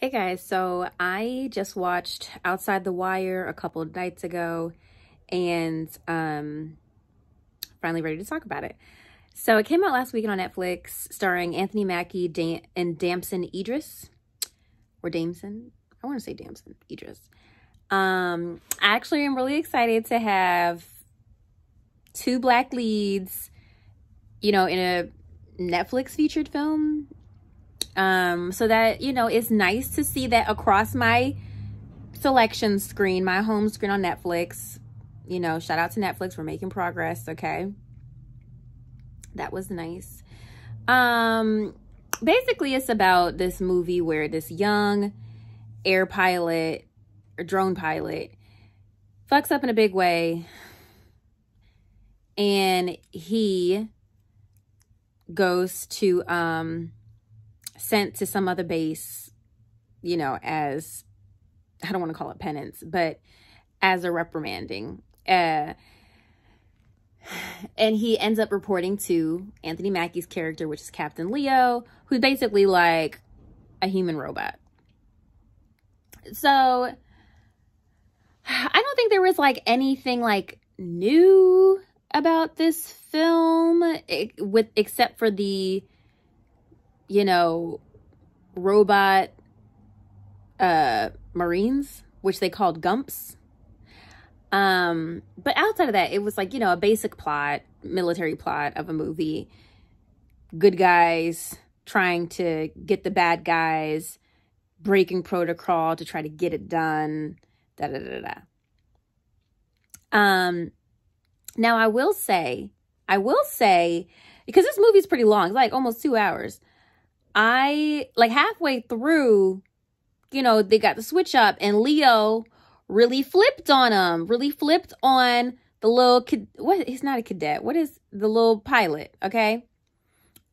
Hey guys, so I just watched Outside the Wire a couple of nights ago and finally ready to talk about it. So it came out last weekend on Netflix, starring Anthony Mackie and Damson Idris, or Damson. I want to say Damson Idris. I actually am really excited to have two black leads, in a Netflix featured film. So that, it's nice to see that across my selection screen, my home screen on Netflix. Shout out to Netflix for making progress. Okay. That was nice. Basically it's about this movie where this young air pilot or drone pilot fucks up in a big way, and he goes to, sent to some other base, as, I don't want to call it penance, but as a reprimanding. And he ends up reporting to Anthony Mackie's character, which is Captain Leo, who's basically like a human robot. So I don't think there was like anything like new about this film, except for the robot Marines, which they called Gumps. But outside of that, it was like, a basic plot, military plot of a movie. Good guys trying to get the bad guys, breaking protocol to try to get it done. Now I will say, because this movie's pretty long, it's like almost 2 hours. I, like, halfway through, they got the switch up and Leo really flipped on him, the little kid. What? He's not a cadet. What is the little pilot? Okay.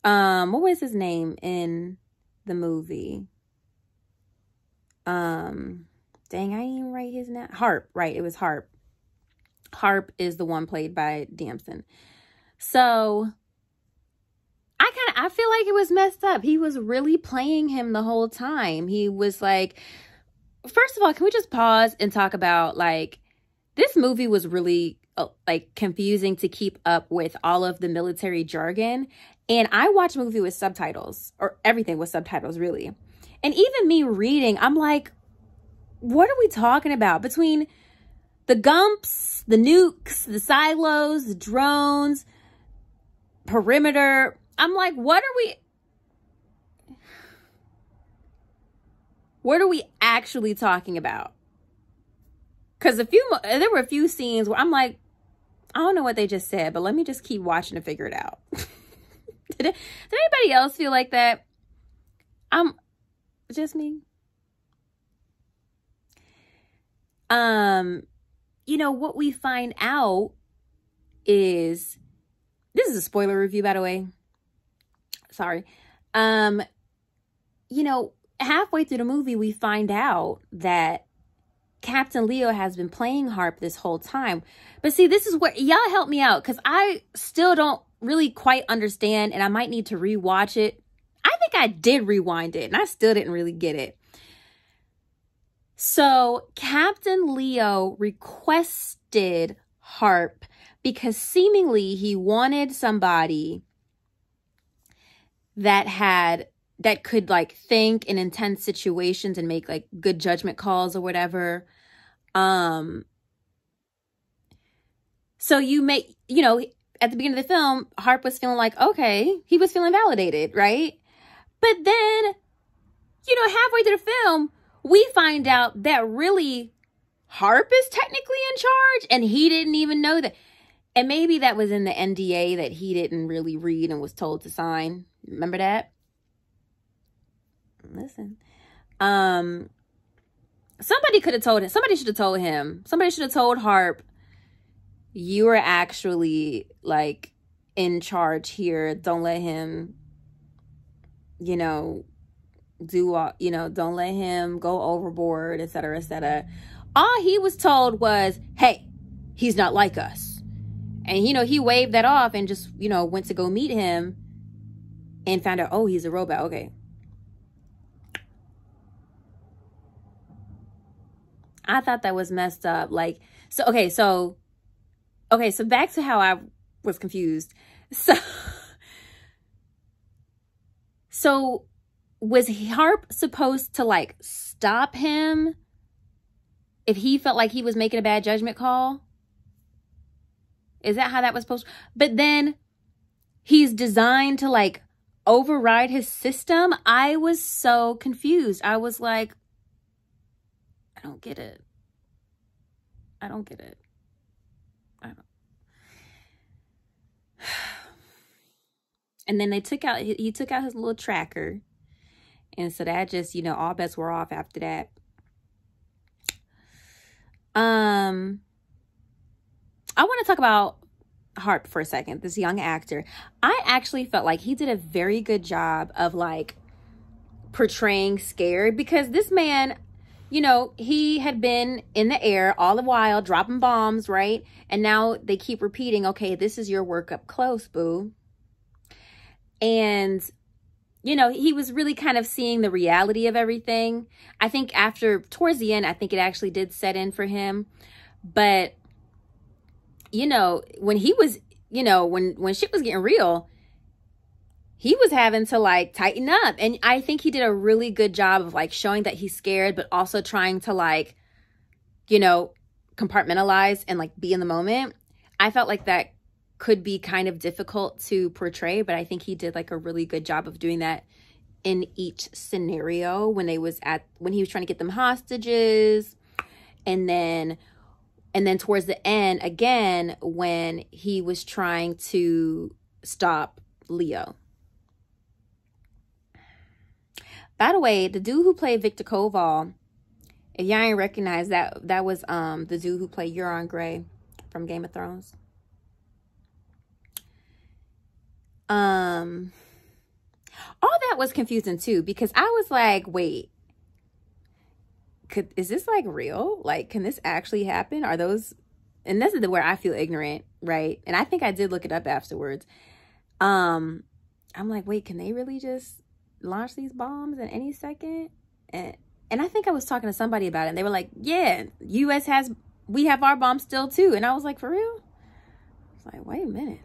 What was his name in the movie? Dang, I didn't even write his name. Harp, right? It was Harp. Harp is the one played by Damson. So I feel like it was messed up. He was really playing him the whole time. He was like, first of all, can we just pause and talk about, like, this movie was really confusing to keep up with all of the military jargon. And I watched a movie with subtitles, or everything with subtitles, really. And even me reading, I'm like, what are we talking about? Between the Gumps, the nukes, the silos, the drones, perimeter, I'm like, what are we actually talking about? Because there were a few scenes where I'm like, I don't know what they just said, but let me just keep watching to figure it out. Did anybody else feel like that? Just me. What we find out is, this is a spoiler review, by the way. Sorry. Halfway through the movie, we find out that Captain Leo has been playing Harp this whole time. But see, this is where y'all help me out, because I still don't really quite understand, and I might need to rewatch it. I think I did rewind it, and I still didn't really get it. So Captain Leo requested Harp because seemingly he wanted somebody that could like think in intense situations and make like good judgment calls or whatever. So you make, at the beginning of the film, Harp was feeling like, okay, he was feeling validated, right? But then, halfway through the film, we find out that really Harp is technically in charge and he didn't even know that. And maybe that was in the NDA that he didn't really read and was told to sign. Remember that? Listen. Somebody could have told him. Somebody should have told him. Somebody should have told Harp, you are actually like in charge here. Don't let him, don't let him go overboard, etc., etc. All he was told was, hey, he's not like us. And, he waved that off and just, went to go meet him and found out, oh, he's a robot. Okay. I thought that was messed up. Like, so, okay, so back to how I was confused. So was Harp supposed to like stop him if he felt like he was making a bad judgment call? Is that how that was supposed to? But then he's designed to like override his system. I was so confused. I was like, I don't get it. I don't get it. And then he took out his little tracker. And so that just, you know, all bets were off after that. I want to talk about Harp for a second, this young actor. I actually felt like he did a very good job of like portraying scared, because this man, you know, he had been in the air all the while dropping bombs, right? And now they keep repeating, okay, this is your work up close, boo. And, you know, he was really kind of seeing the reality of everything. I think towards the end, I think it actually did set in for him. But, you know, when he was, you know, when shit was getting real, he was having to like tighten up. And I think he did a really good job of like showing that he's scared, but also trying to like, you know, compartmentalize and like be in the moment. I felt like that could be kind of difficult to portray, but I think he did like a really good job of doing that in each scenario when he was trying to get them hostages, and then towards the end again when he was trying to stop Leo. By the way, the dude who played Victor Koval, if y'all ain't recognize that was the dude who played Euron Grey from Game of Thrones. All that was confusing too, because I was like, wait, is this like real? Like, can this actually happen? Are those, and this is where I feel ignorant, right? And I think I did look it up afterwards. I'm like, wait, can they really just launch these bombs in any second? And I think I was talking to somebody about it, and they were like, yeah, we have our bombs still too. And I was like, for real? I was like, wait a minute.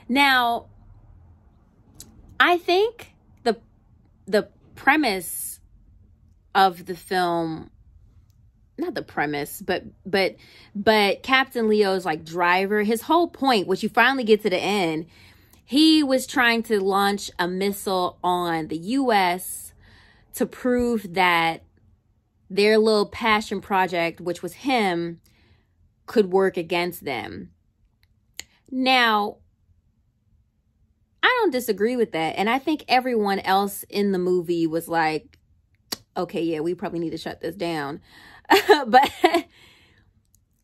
Now, I think the premise of the film, not the premise, but Captain Leo's like driver, his whole point, which you finally get to the end, he was trying to launch a missile on the US to prove that their little passion project, which was him, could work against them. Now, I don't disagree with that. And I think everyone else in the movie was like, okay, yeah, we probably need to shut this down. But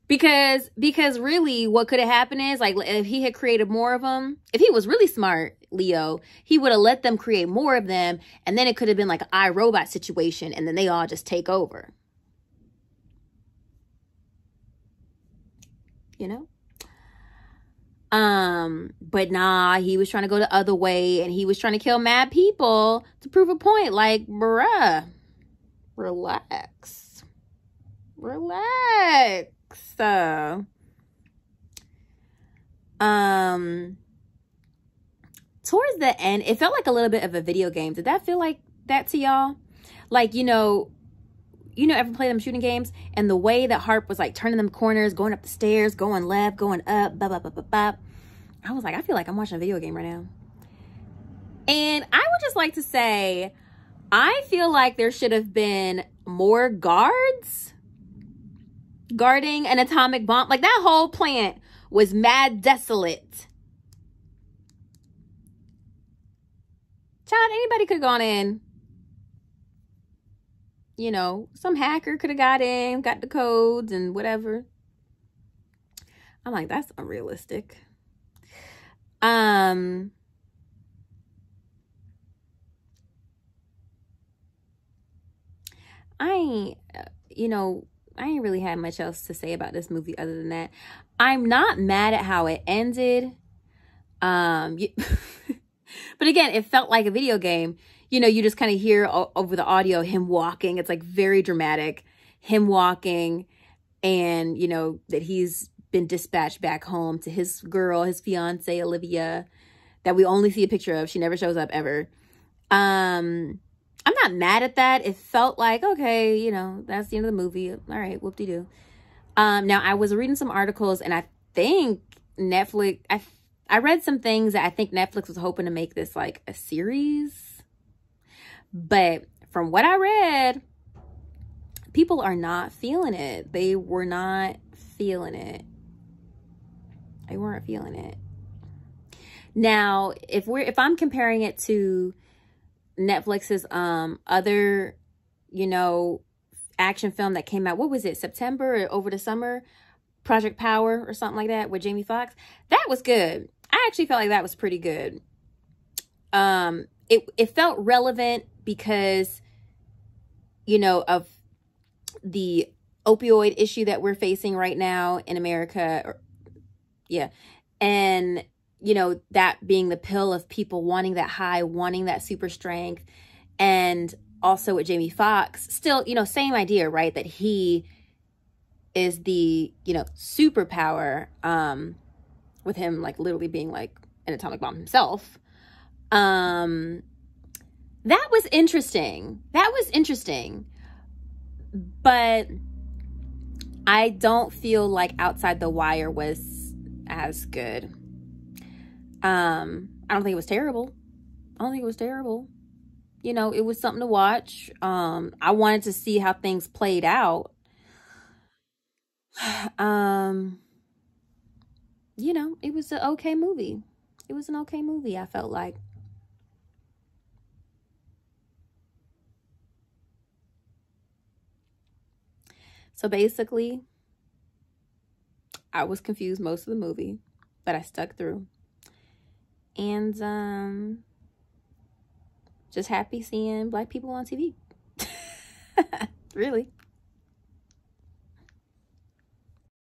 because really what could have happened is, like, if he had created more of them, if he was really smart, Leo, he would have let them create more of them. And then it could have been like an iRobot situation. And then they all just take over. You know? But nah, he was trying to go the other way, and he was trying to kill mad people to prove a point. Like, bruh, relax. Towards the end, it felt like a little bit of a video game. Did that feel like that to y'all? Like, you know, ever play them shooting games? And the way that Harp was like turning them corners, going up the stairs, going left, going up, blah, blah, blah, blah, blah. I was like, I feel like I'm watching a video game right now. And I would just like to say, I feel like there should have been more guards guarding an atomic bomb. Like, that whole plant was mad desolate. Child, anybody could have gone in. You know, some hacker could have got in, got the codes and whatever. I'm like, that's unrealistic. I ain't really had much else to say about this movie other than that. I'm not mad at how it ended. But again, it felt like a video game. You know, you just kind of hear over the audio him walking. It's like very dramatic. him walking, and, you know, that he's been dispatched back home to his girl, his fiance, Olivia, that we only see a picture of. She never shows up ever. I'm not mad at that. It felt like, okay, you know, that's the end of the movie. All right, whoop-de-doo. Now, I was reading some articles, and I think Netflix, I read some things that I think Netflix was hoping to make this like a series. But from what I read, people are not feeling it. They were not feeling it. They weren't feeling it. Now, if I'm comparing it to Netflix's other, you know, action film that came out, what was it, September or over the summer, Project Power or something like that with Jamie Foxx, that was good. I actually felt like that was pretty good. It felt relevant because, you know, of the opioid issue that we're facing right now in America. Yeah. And, you know, that being the pill of people wanting that high, wanting that super strength. And also with Jamie Foxx, still, you know, same idea, right? That he is the, you know, superpower, with him like literally being like an atomic bomb himself. That was interesting. That was interesting. But I don't feel like Outside the Wire was as good. I don't think it was terrible. I don't think it was terrible. You know, it was something to watch. I wanted to see how things played out. You know, it was an okay movie. It was an okay movie, I felt like. So basically, I was confused most of the movie, but I stuck through. And just happy seeing Black people on TV. Really.